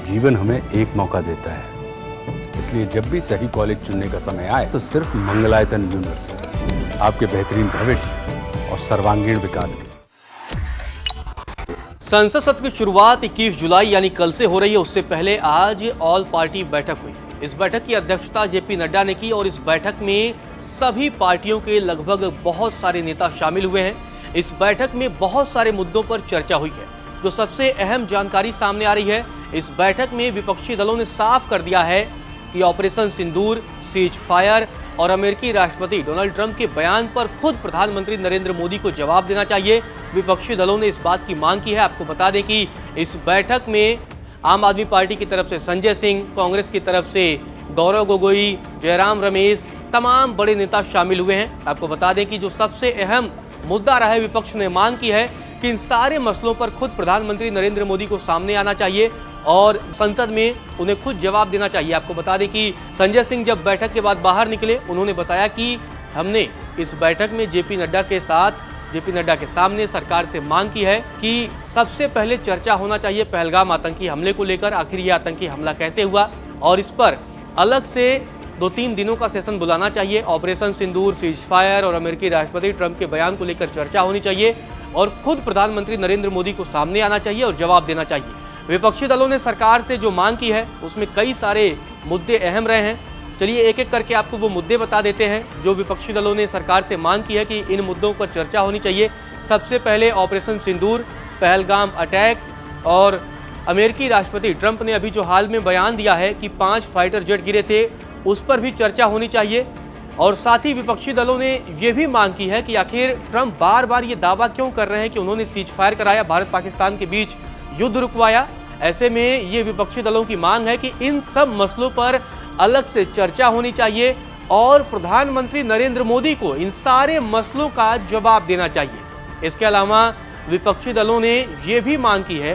जीवन हमें एक मौका देता है, इसलिए जब भी सही कॉलेज चुनने का समय आए तो सिर्फ मंगलायतन यूनिवर्सिटी आपके बेहतरीन भविष्य और सर्वांगीण विकास के। संसद सत्र की शुरुआत 21 जुलाई यानी कल से हो रही है। उससे पहले आज ऑल पार्टी बैठक हुई। इस बैठक की अध्यक्षता जेपी नड्डा ने की और इस बैठक में सभी पार्टियों के लगभग बहुत सारे नेता शामिल हुए हैं। इस बैठक में बहुत सारे मुद्दों पर चर्चा हुई है। जो सबसे अहम जानकारी सामने आ रही है, इस बैठक में विपक्षी दलों ने साफ कर दिया है कि ऑपरेशन सिंदूर, सीज फायर और अमेरिकी राष्ट्रपति डोनाल्ड ट्रंप के बयान पर खुद प्रधानमंत्री नरेंद्र मोदी को जवाब देना चाहिए। विपक्षी दलों ने इस बात की मांग की है। आपको बता दें कि इस बैठक में आम आदमी पार्टी की तरफ से संजय सिंह, कांग्रेस की तरफ से गौरव गोगोई, जयराम रमेश, तमाम बड़े नेता शामिल हुए हैं। आपको बता दें कि जो सबसे अहम मुद्दा रहा है, विपक्ष ने मांग की है कि इन सारे मसलों पर खुद प्रधानमंत्री नरेंद्र मोदी को सामने आना चाहिए और संसद में उन्हें खुद जवाब देना चाहिए। आपको बता दें कि संजय सिंह जब बैठक के बाद बाहर निकले, उन्होंने बताया कि हमने इस बैठक में जेपी नड्डा के सामने सरकार से मांग की है कि सबसे पहले चर्चा होना चाहिए पहलगाम आतंकी हमले को लेकर। आखिर ये आतंकी हमला कैसे हुआ और इस पर अलग से 2-3 दिनों का सेशन बुलाना चाहिए। ऑपरेशन सिंदूर, सीज फायर और अमेरिकी राष्ट्रपति ट्रंप के बयान को लेकर चर्चा होनी चाहिए और खुद प्रधानमंत्री नरेंद्र मोदी को सामने आना चाहिए और जवाब देना चाहिए। विपक्षी दलों ने सरकार से जो मांग की है उसमें कई सारे मुद्दे अहम रहे हैं। चलिए एक एक करके आपको वो मुद्दे बता देते हैं जो विपक्षी दलों ने सरकार से मांग की है कि इन मुद्दों पर चर्चा होनी चाहिए। सबसे पहले ऑपरेशन सिंदूर, पहलगाम अटैक और अमेरिकी राष्ट्रपति ट्रंप ने अभी जो हाल में बयान दिया है कि 5 फाइटर जेट गिरे थे, उस पर भी चर्चा होनी चाहिए। और साथ ही विपक्षी दलों ने ये भी मांग की है कि आखिर ट्रंप बार बार ये दावा क्यों कर रहे हैं कि उन्होंने सीज फायर कराया, भारत पाकिस्तान के बीच युद्ध रुकवाया। ऐसे में ये विपक्षी दलों की मांग है कि इन सब मसलों पर अलग से चर्चा होनी चाहिए और प्रधानमंत्री नरेंद्र मोदी को इन सारे मसलों का जवाब देना चाहिए। इसके अलावा विपक्षी दलों ने ये भी मांग की है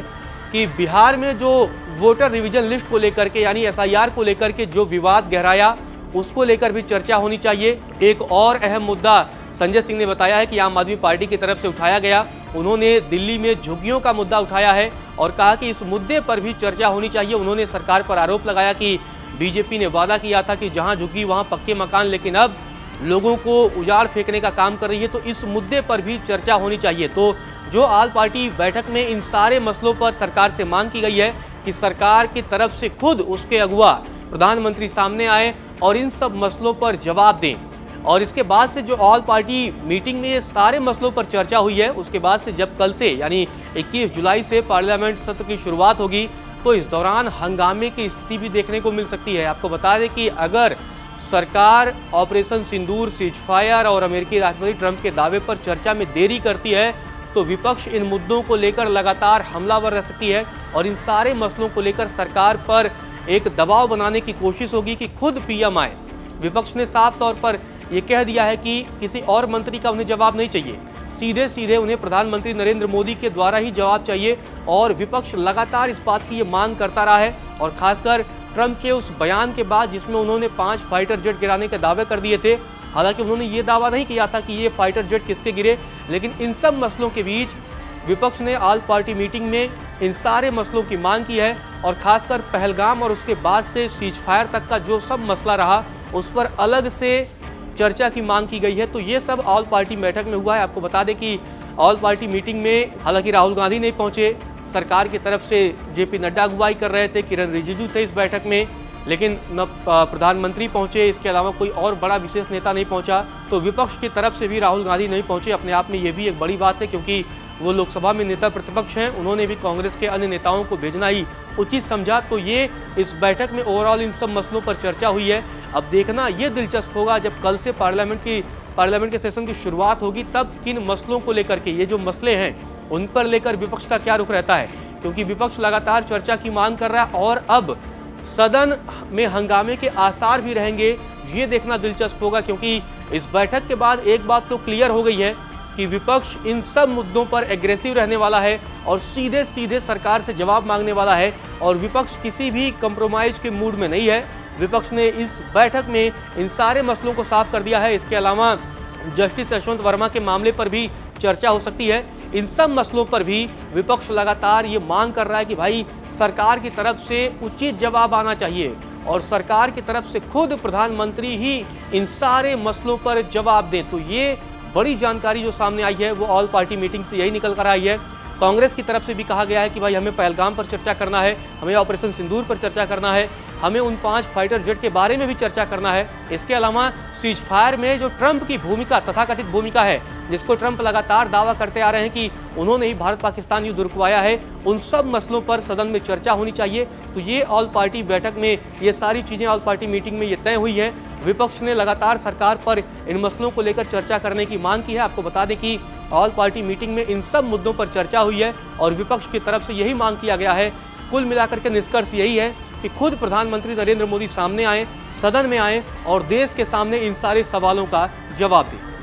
कि बिहार में जो वोटर रिवीजन लिस्ट को लेकर के यानी SIR को लेकर के जो विवाद गहराया, उसको लेकर भी चर्चा होनी चाहिए। एक और अहम मुद्दा संजय सिंह ने बताया है कि आम आदमी पार्टी की तरफ से उठाया गया। उन्होंने दिल्ली में झुग्गियों का मुद्दा उठाया है और कहा कि इस मुद्दे पर भी चर्चा होनी चाहिए। उन्होंने सरकार पर आरोप लगाया कि बीजेपी ने वादा किया था कि जहां झुग्गी वहां पक्के मकान, लेकिन अब लोगों को उजाड़ फेंकने का काम कर रही है, तो इस मुद्दे पर भी चर्चा होनी चाहिए। तो जो ऑल पार्टी बैठक में इन सारे मसलों पर सरकार से मांग की गई है कि सरकार की तरफ से खुद उसके अगुवा प्रधानमंत्री सामने आए और इन सब मसलों पर जवाब दें। और इसके बाद से जो ऑल पार्टी मीटिंग में ये सारे मसलों पर चर्चा हुई है, उसके बाद से जब कल से यानी 21 जुलाई से पार्लियामेंट सत्र की शुरुआत होगी, तो इस दौरान हंगामे की स्थिति भी देखने को मिल सकती है। आपको बता दें कि अगर सरकार ऑपरेशन सिंदूर, सीज फायर और अमेरिकी राष्ट्रपति ट्रंप के दावे पर चर्चा में देरी करती है, तो विपक्ष इन मुद्दों को लेकर लगातार हमलावर रह सकती है और इन सारे मसलों को लेकर सरकार पर एक दबाव बनाने की कोशिश होगी कि खुद PM आए। विपक्ष ने साफ तौर पर ये कह दिया है कि किसी और मंत्री का उन्हें जवाब नहीं चाहिए, सीधे सीधे उन्हें प्रधानमंत्री नरेंद्र मोदी के द्वारा ही जवाब चाहिए। और विपक्ष लगातार इस बात की ये मांग करता रहा है और खासकर ट्रंप के उस बयान के बाद जिसमें उन्होंने 5 फाइटर जेट गिराने के दावे कर दिए थे। हालांकि उन्होंने ये दावा नहीं किया था कि ये फाइटर जेट किसके गिरे, लेकिन इन सब मसलों के बीच विपक्ष ने ऑल पार्टी मीटिंग में इन सारे मसलों की मांग की है और खासकर पहलगाम और उसके बाद से सीज फायर तक का जो सब मसला रहा, उस पर अलग से चर्चा की मांग की गई है। तो ये सब ऑल पार्टी बैठक में हुआ है। आपको बता दें कि ऑल पार्टी मीटिंग में हालांकि राहुल गांधी नहीं पहुंचे, सरकार की तरफ से जेपी नड्डा अगुवाई कर रहे थे, किरण रिजिजू थे इस बैठक में, लेकिन न प्रधानमंत्री पहुंचे, इसके अलावा कोई और बड़ा विशेष नेता नहीं पहुंचा। तो विपक्ष की तरफ से भी राहुल गांधी नहीं पहुंचे। अपने आप में ये भी एक बड़ी बात है क्योंकि वो लोकसभा में नेता प्रतिपक्ष हैं, उन्होंने भी कांग्रेस के अन्य नेताओं को भेजना ही उचित समझा। तो ये इस बैठक में ओवरऑल इन सब मसलों पर चर्चा हुई है। अब देखना ये दिलचस्प होगा जब कल से पार्लियामेंट के सेशन की शुरुआत होगी, तब किन मसलों को लेकर के, ये जो मसले हैं उन पर लेकर विपक्ष का क्या रुख रहता है, क्योंकि विपक्ष लगातार चर्चा की मांग कर रहा है और अब सदन में हंगामे के आसार भी रहेंगे। ये देखना दिलचस्प होगा क्योंकि इस बैठक के बाद एक बात तो क्लियर हो गई है कि विपक्ष इन सब मुद्दों पर एग्रेसिव रहने वाला है और सीधे सीधे सरकार से जवाब मांगने वाला है और विपक्ष किसी भी कंप्रोमाइज के मूड में नहीं है। विपक्ष ने इस बैठक में इन सारे मसलों को साफ कर दिया है। इसके अलावा जस्टिस यशवंत वर्मा के मामले पर भी चर्चा हो सकती है। इन सब मसलों पर भी विपक्ष लगातार ये मांग कर रहा है कि भाई सरकार की तरफ से उचित जवाब आना चाहिए और सरकार की तरफ से खुद प्रधानमंत्री ही इन सारे मसलों पर जवाब दें। तो ये बड़ी जानकारी जो सामने आई है वो ऑल पार्टी मीटिंग से यही निकल कर आई है। कांग्रेस की तरफ से भी कहा गया है कि भाई हमें पहलगाम पर चर्चा करना है, हमें ऑपरेशन सिंदूर पर चर्चा करना है, हमें उन 5 फाइटर जेट के बारे में भी चर्चा करना है। इसके अलावा सीज फायर में जो ट्रंप की भूमिका, तथाकथित भूमिका है, जिसको ट्रंप लगातार दावा करते आ रहे हैं कि उन्होंने ही भारत पाकिस्तान युद्ध रुकवाया है, उन सब मसलों पर सदन में चर्चा होनी चाहिए। तो ये ऑल पार्टी बैठक में ये सारी चीज़ें ऑल पार्टी मीटिंग में ये तय हुई है। विपक्ष ने लगातार सरकार पर इन मसलों को लेकर चर्चा करने की मांग की है। आपको बता दें कि ऑल पार्टी मीटिंग में इन सब मुद्दों पर चर्चा हुई है और विपक्ष की तरफ से यही मांग किया गया है। कुल मिलाकर के निष्कर्ष यही है कि खुद प्रधानमंत्री नरेंद्र मोदी सामने आए, सदन में आए और देश के सामने इन सारे सवालों का जवाब दें।